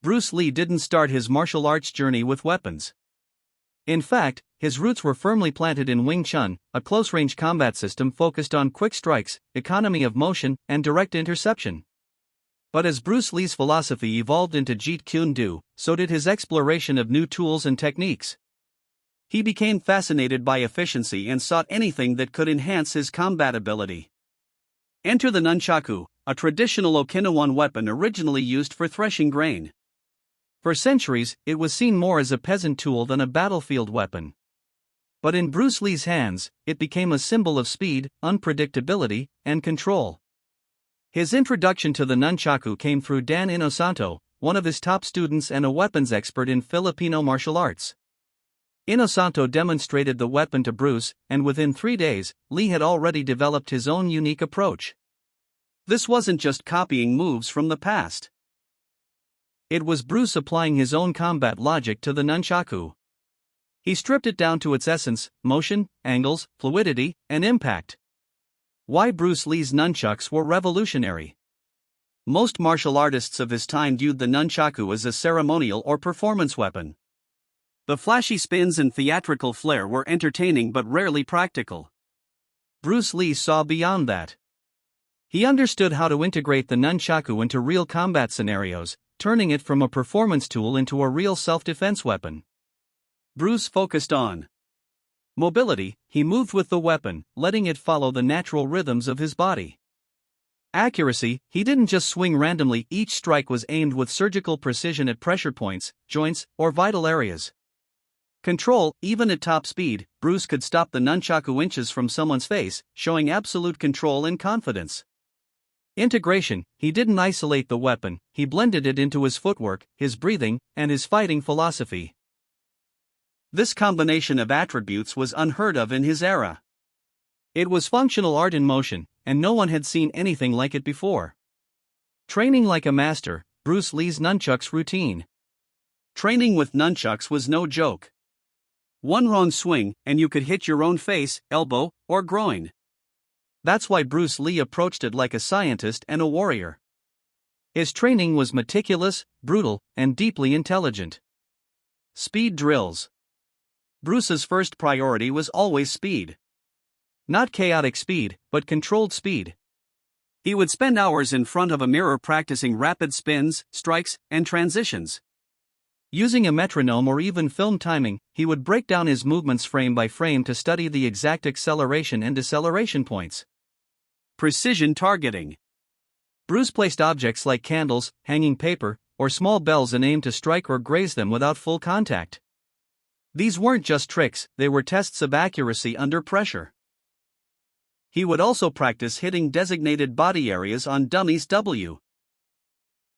Bruce Lee didn't start his martial arts journey with weapons. In fact, his roots were firmly planted in Wing Chun, a close-range combat system focused on quick strikes, economy of motion, and direct interception. But as Bruce Lee's philosophy evolved into Jeet Kune Do, so did his exploration of new tools and techniques. He became fascinated by efficiency and sought anything that could enhance his combat ability. Enter the Nunchaku, a traditional Okinawan weapon originally used for threshing grain. For centuries, it was seen more as a peasant tool than a battlefield weapon. But in Bruce Lee's hands, it became a symbol of speed, unpredictability, and control. His introduction to the Nunchaku came through Dan Inosanto, one of his top students and a weapons expert in Filipino martial arts. Inosanto demonstrated the weapon to Bruce, and within 3 days, Lee had already developed his own unique approach. This wasn't just copying moves from the past. It was Bruce applying his own combat logic to the Nunchaku. He stripped it down to its essence: motion, angles, fluidity, and impact. Why Bruce Lee's nunchucks were revolutionary. Most martial artists of his time viewed the nunchaku as a ceremonial or performance weapon. The flashy spins and theatrical flair were entertaining but rarely practical. Bruce Lee saw beyond that. He understood how to integrate the nunchaku into real combat scenarios, turning it from a performance tool into a real self-defense weapon. Bruce focused on mobility. He moved with the weapon, letting it follow the natural rhythms of his body. Accuracy. He didn't just swing randomly, each strike was aimed with surgical precision at pressure points, joints, or vital areas. Control. Even at top speed, Bruce could stop the nunchaku inches from someone's face, showing absolute control and confidence. Integration. He didn't isolate the weapon, he blended it into his footwork, his breathing, and his fighting philosophy. This combination of attributes was unheard of in his era. It was functional art in motion, and no one had seen anything like it before. Training like a master. Bruce Lee's nunchucks routine. Training with nunchucks was no joke. One wrong swing, and you could hit your own face, elbow, or groin. That's why Bruce Lee approached it like a scientist and a warrior. His training was meticulous, brutal, and deeply intelligent. Speed drills. Bruce's first priority was always speed. Not chaotic speed, but controlled speed. He would spend hours in front of a mirror practicing rapid spins, strikes, and transitions. Using a metronome or even film timing, he would break down his movements frame by frame to study the exact acceleration and deceleration points. Precision targeting. Bruce placed objects like candles, hanging paper, or small bells and aimed to strike or graze them without full contact. These weren't just tricks, they were tests of accuracy under pressure. He would also practice hitting designated body areas on dummies.